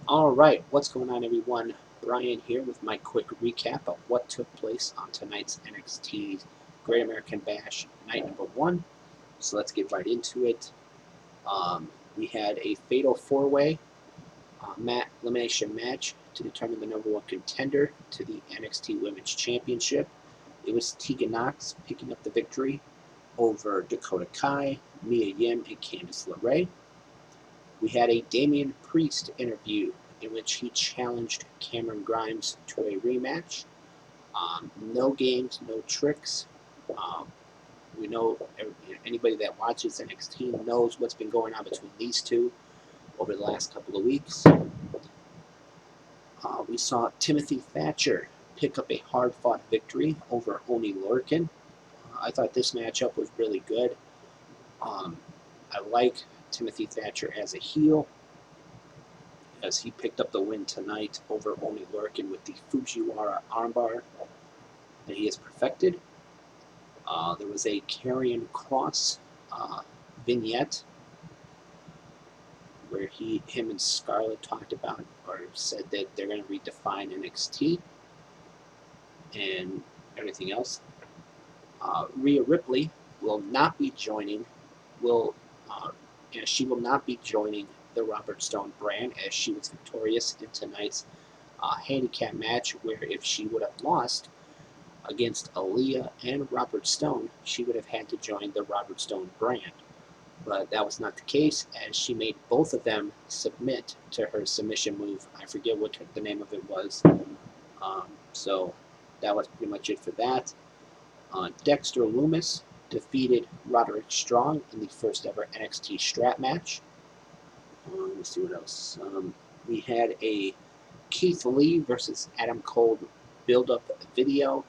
Alright, what's going on everyone? Brian here with my quick recap of what took place on tonight's NXT Great American Bash night number 1. So let's get right into it. We had a fatal 4-way elimination match to determine the number 1 contender to the NXT Women's Championship. It was Tegan Nox picking up the victory over Dakota Kai, Mia Yim, and Candice LeRae. We had a Damian Priest interview in which he challenged Cameron Grimes to a rematch. No games, no tricks. Um, we know anybody that watches NXT knows what's been going on between these two over the last couple of weeks. We saw Timothy Thatcher pick up a hard-fought victory over Oney Lorcan. I thought this matchup was really good. I like Timothy Thatcher as a heel, as he picked up the win tonight over Oney Lorcan with the Fujiwara armbar that he has perfected. There was a Karrion Kross vignette where him and Scarlett talked about or said that they're going to redefine NXT and everything else. Rhea Ripley will not be joining. She will not be joining the Robert Stone brand, as she was victorious in tonight's handicap match, where if she would have lost against Aaliyah and Robert Stone, she would have had to join the Robert Stone brand. But that was not the case, as she made both of them submit to her submission move. I forget what the name of it was. So that was pretty much it for that. Dexter Lumis defeated Roderick Strong in the first ever NXT strap match. Let's see what else. We had a Keith Lee versus Adam Cole build-up video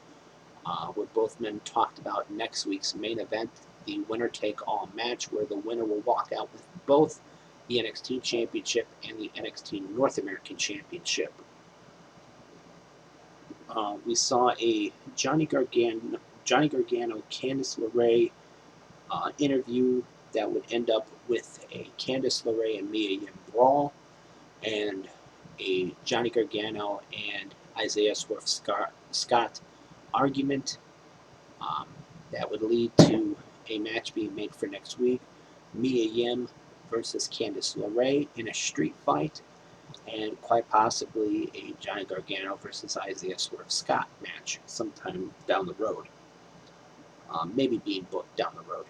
where both men talked about next week's main event, the winner-take-all match, where the winner will walk out with both the NXT Championship and the NXT North American Championship. We saw a Johnny Gargano, Candice LeRae interview that would end up with a Candice LeRae and Mia Yim brawl, and a Johnny Gargano and Isaiah Swerve Scott argument that would lead to a match being made for next week. Mia Yim versus Candice LeRae in a street fight, and quite possibly a Johnny Gargano versus Isaiah Swerve Scott match sometime down the road. Maybe being booked down the road.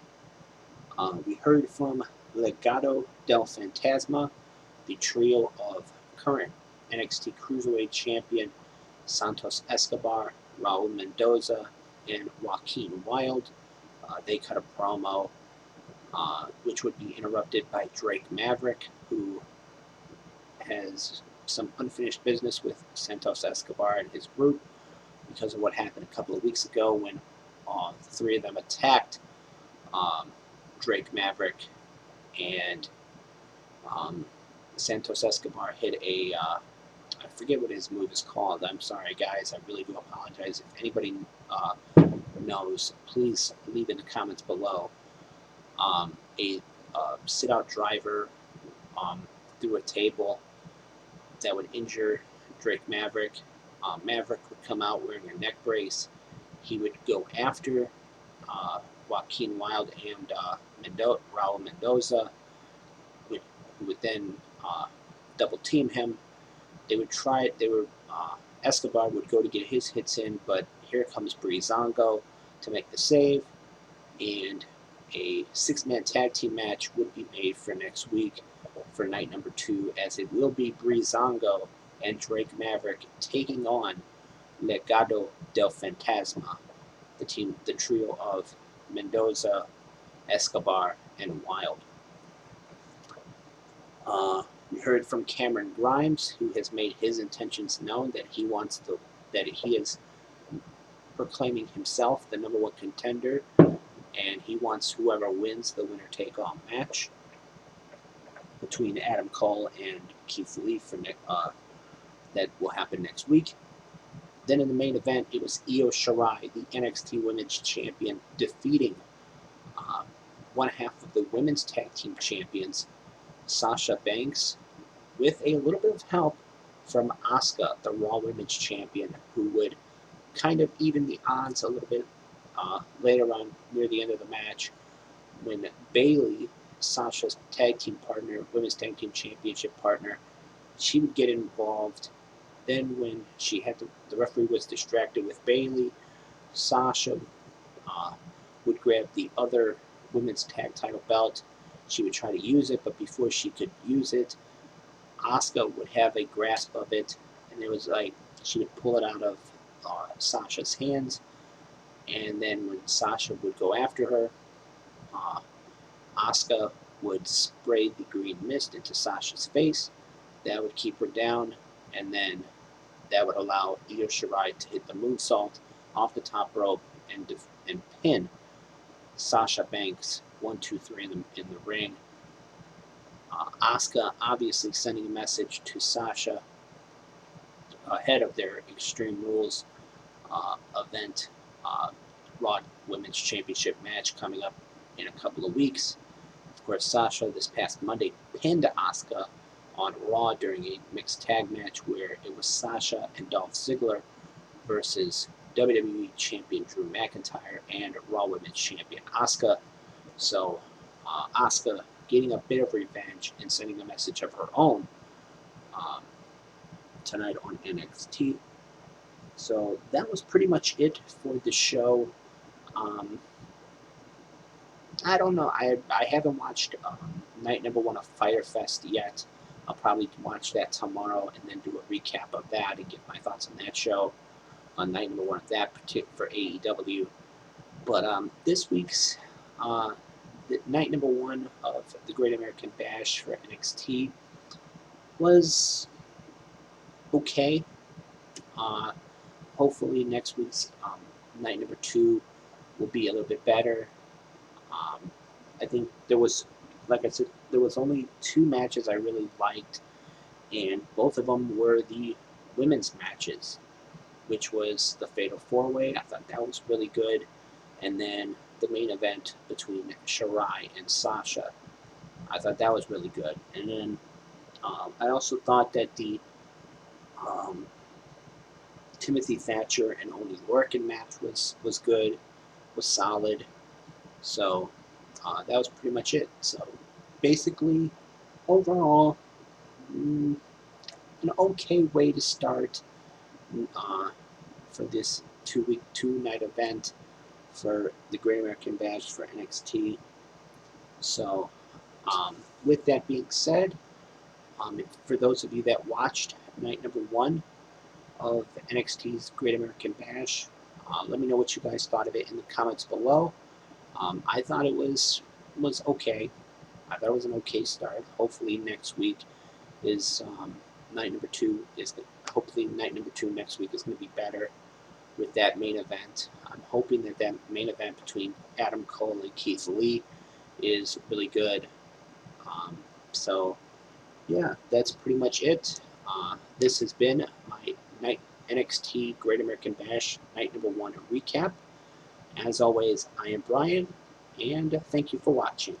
We heard from Legado del Fantasma, the trio of current NXT Cruiserweight Champion Santos Escobar, Raul Mendoza, and Joaquin Wilde. They cut a promo which would be interrupted by Drake Maverick, who has some unfinished business with Santos Escobar and his group because of what happened a couple of weeks ago when the three of them attacked Drake Maverick, and Santos Escobar hit a I forget what his move is called. I'm sorry, guys. I really do apologize. If anybody knows, please leave in the comments below. A sit-out driver through a table that would injure Drake Maverick. Maverick would come out wearing a neck brace. He would go after Joaquin Wilde and Raul Mendoza, who would then double team him. They would try. Escobar would go to get his hits in, but here comes Breezango to make the save, and a six-man tag team match would be made for next week for night number 2, as it will be Breezango and Drake Maverick taking on Legado del Fantasma, the trio of Mendoza, Escobar, and Wilde. We heard from Cameron Grimes, who has made his intentions known that he is proclaiming himself the number 1 contender, and he wants whoever wins the winner-take-all match between Adam Cole and Keith Lee that will happen next week. Then in the main event, it was Io Shirai, the NXT Women's Champion, defeating one half of the Women's Tag Team Champions, Sasha Banks with a little bit of help from Asuka, the Raw Women's Champion, who would kind of even the odds a little bit later on near the end of the match when Bayley, Sasha's tag team partner, women's tag team championship partner, she would get involved. Then when the referee was distracted with Bayley, Sasha uh, would grab the other women's tag title belt. She would try to use it, but before she could use it, Asuka would have a grasp of it, and it was like she would pull it out of Sasha's hands, and then when Sasha would go after her, uh, Asuka would spray the green mist into Sasha's face. That would keep her down, and then that would allow Io Shirai to hit the moonsault off the top rope and pin Sasha Banks 1, 2, 3 in the ring. Asuka obviously sending a message to Sasha ahead of their Extreme Rules event, Raw Women's Championship match coming up in a couple of weeks. Of course, Sasha this past Monday pinned Asuka on Raw during a mixed tag match where it was Sasha and Dolph Ziggler versus WWE Champion Drew McIntyre and Raw Women's Champion Asuka. So Asuka getting a bit of revenge and sending a message of her own um, tonight on NXT. So that was pretty much it for the show. I don't know. I haven't watched night number 1 of Fyter Fest yet. I'll probably watch that tomorrow and then do a recap of that and give my thoughts on that show on night number 1 of that for AEW. But this week's night number 1 of the Great American Bash for NXT was okay. Hopefully next week's night number 2 will be a little bit better. I think there was, like I said, there was only 2 matches I really liked, and both of them were the women's matches, which was the Fatal 4-Way. I thought that was really good, and then the main event between Shirai and Sasha. I thought that was really good, and then I also thought that the Timothy Thatcher and Oney Lorcan match was good, was solid. So that was pretty much it. So basically, overall, an okay way to start for this 2-week, 2-night event for the Great American Bash for NXT. So with that being said, for those of you that watched night number 1 of NXT's Great American Bash, let me know what you guys thought of it in the comments below. I thought it was okay. I thought it was an okay start. Hopefully next week is night number 2 is hopefully night number 2 next week is going to be better with that main event. I'm hoping that main event between Adam Cole and Keith Lee is really good. So yeah, that's pretty much it. This has been my NXT Great American Bash night number 1 recap. As always, I am Brian, and thank you for watching.